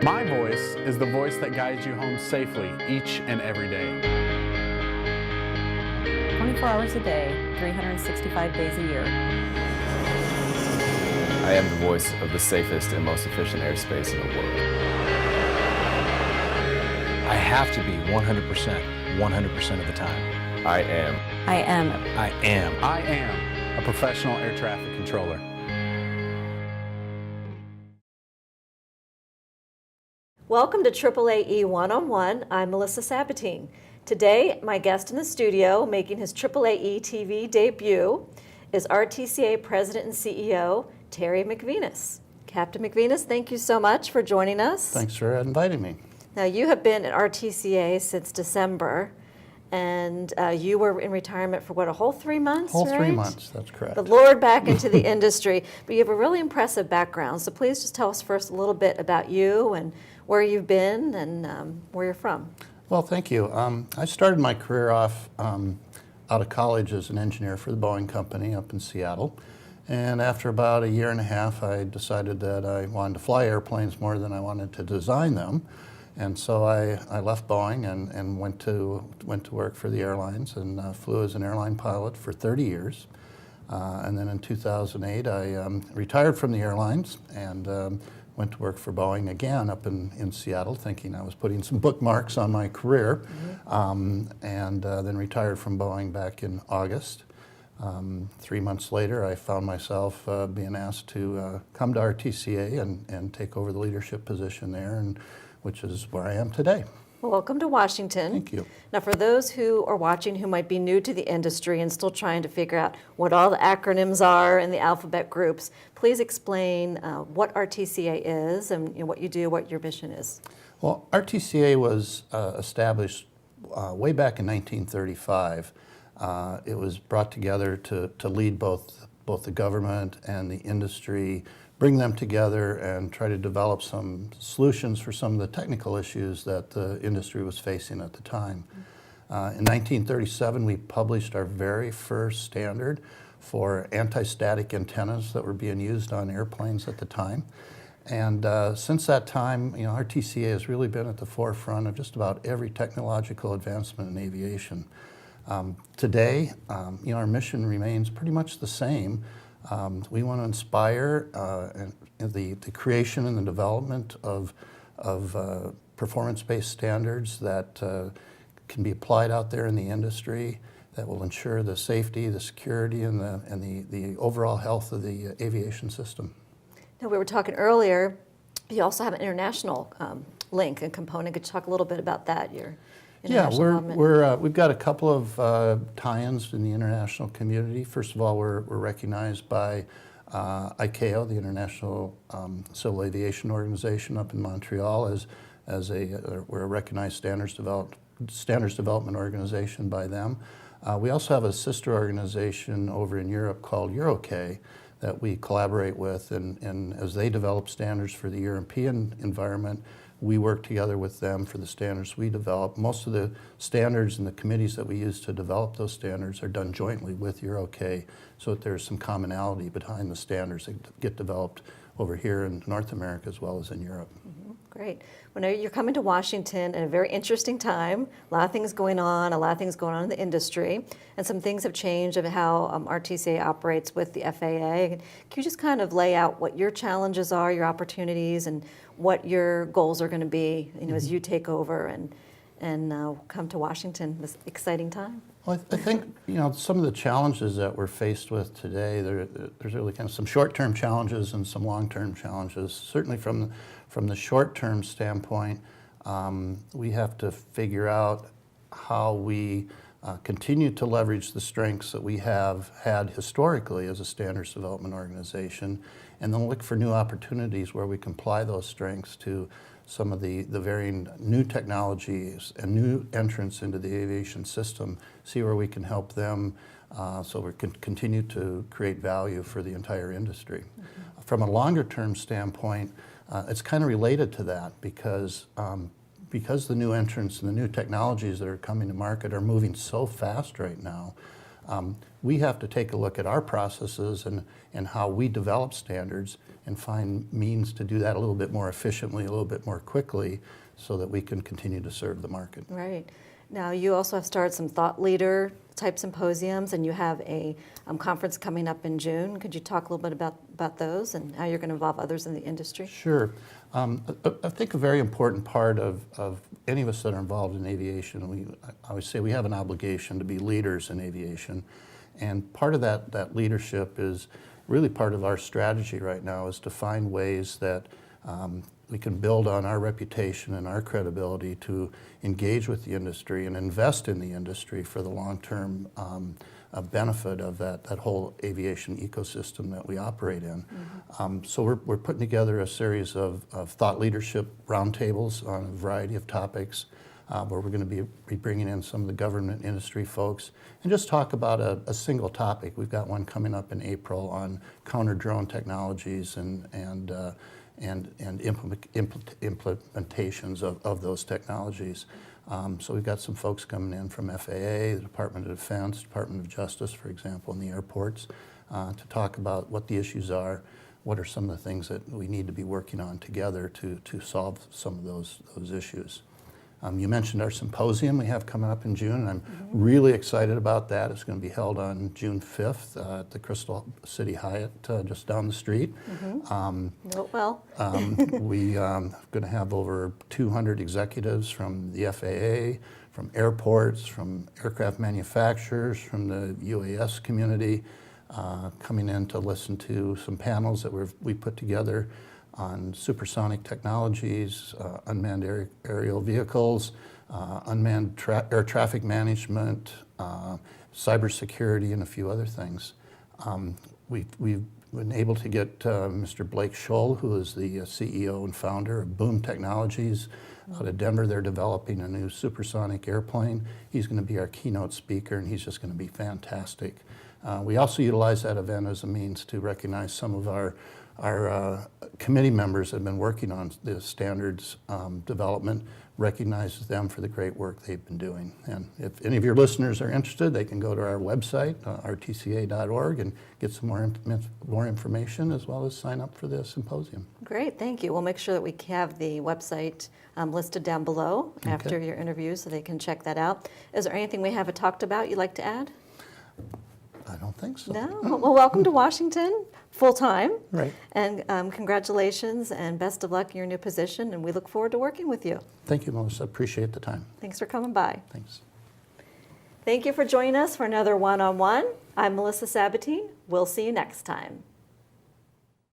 My voice is the voice that guides you home safely each and every day. 24 hours a day, 365 days a year. I am the voice of the safest and most efficient airspace in the world. I have to be 100% of the time. I am. I am. I am. I am a professional air traffic controller. Welcome to AAAE One-on-One. I'm Melissa Sabatine. Today, my guest in the studio, making his AAAE TV debut, is RTCA President and CEO, Terry McVenes. Captain McVenes, thank you so much for joining us. Thanks for inviting me. Now, you have been at RTCA since December, and you were in retirement for what, a whole 3 months, Whole right? 3 months, that's correct. The Lord back into the industry. But you have a really impressive background, so please just tell us first a little bit about you and where you've been and where you're from. Well, thank you. I started my career off out of college as an engineer for the Boeing company up in Seattle. And after about a year and a half, I decided that I wanted to fly airplanes more than I wanted to design them. And so I left Boeing and went to work for the airlines and flew as an airline pilot for 30 years. And then in 2008, I retired from the airlines and went to work for Boeing again up in Seattle, thinking I was putting some bookmarks on my career, and then retired from Boeing back in August. 3 months later, I found myself being asked to come to RTCA and take over the leadership position there, and which is where I am today. Well, welcome to Washington. Thank you. Now, for those who are watching who might be new to the industry and still trying to figure out what all the acronyms are and the alphabet groups, please explain what RTCA is and what you do, what your mission is. Well, RTCA was established way back in 1935. It was brought together to lead both the government and the industry, bring them together and try to develop some solutions for some of the technical issues that the industry was facing at the time. In 1937, we published our very first standard for anti-static antennas that were being used on airplanes at the time. And since that time, RTCA has really been at the forefront of just about every technological advancement in aviation. Today, our mission remains pretty much the same. We want to inspire the creation and the development of performance-based standards that can be applied out there in the industry that will ensure the safety, the security, and the overall health of the aviation system. Now, we were talking earlier, you also have an international link and component. Could you talk a little bit about that? Yeah, we've got a couple of tie-ins in the international community. First of all, we're recognized by ICAO, the International Civil Aviation Organization up in Montreal, we're a recognized standards development organization by them. We also have a sister organization over in Europe called EuroCA that we collaborate with, and as they develop standards for the European environment, we work together with them for the standards we develop. Most of the standards and the committees that we use to develop those standards are done jointly with EuroCA, so that there's some commonality behind the standards that get developed over here in North America as well as in Europe. Mm-hmm. Great. Well, now you're coming to Washington at a very interesting time. A lot of things going on, in the industry, and some things have changed of how RTCA operates with the FAA. Can you just kind of lay out what your challenges are, your opportunities, and what your goals are going to be, as you take over and come to Washington this exciting time? Well, I think some of the challenges that we're faced with today, there's really kind of some short-term challenges and some long-term challenges. Certainly from the short-term standpoint, we have to figure out how we continue to leverage the strengths that we have had historically as a standards development organization, and then look for new opportunities where we can apply those strengths to some of the varying new technologies and new entrants into the aviation system, see where we can help them so we can continue to create value for the entire industry. Mm-hmm. From a longer term standpoint, it's kind of related to that because the new entrants and the new technologies that are coming to market are moving so fast right now. We have to take a look at our processes and how we develop standards and find means to do that a little bit more efficiently, a little bit more quickly, so that we can continue to serve the market. Right. Now, you also have started some thought leader type symposiums, and you have a conference coming up in June. Could you talk a little bit about those and how you're going to involve others in the industry? Sure. I think a very important part of any of us that are involved in aviation, I always say we have an obligation to be leaders in aviation. And part of that leadership is really part of our strategy right now, is to find ways that we can build on our reputation and our credibility to engage with the industry and invest in the industry for the long-term benefit of that whole aviation ecosystem that we operate in. So we're putting together a series of thought leadership roundtables on a variety of topics, where we're going to be bringing in some of the government industry folks and just talk about a single topic. We've got one coming up in April on counter-drone technologies and implementations of those technologies. So we've got some folks coming in from FAA, the Department of Defense, Department of Justice, for example, in the airports, to talk about what the issues are, what are some of the things that we need to be working on together to solve some of those issues. You mentioned our symposium we have coming up in June, and I'm really excited about that. It's going to be held on June 5th at the Crystal City Hyatt just down the street. Note well. We are going to have over 200 executives from the FAA, from airports, from aircraft manufacturers, from the UAS community, coming in to listen to some panels that we put together on supersonic technologies, unmanned aerial vehicles, unmanned air traffic management, cybersecurity, and a few other things. We've been able to get Mr. Blake Scholl, who is the CEO and founder of Boom Technologies out of Denver. They're developing a new supersonic airplane. He's going to be our keynote speaker, and he's just going to be fantastic. We also utilize that event as a means to recognize some of our committee members that have been working on the standards development, recognizes them for the great work they've been doing. And if any of your listeners are interested, they can go to our website, rtca.org, and get some more information, as well as sign up for the symposium. Great, thank you. We'll make sure that we have the website listed down below after your interview, so they can check that out. Is there anything we haven't talked about you'd like to add? I don't think so. No? Well, welcome to Washington, full-time. Right. And congratulations and best of luck in your new position, and we look forward to working with you. Thank you, Melissa. Appreciate the time. Thanks for coming by. Thanks. Thank you for joining us for another one-on-one. I'm Melissa Sabatine. We'll see you next time.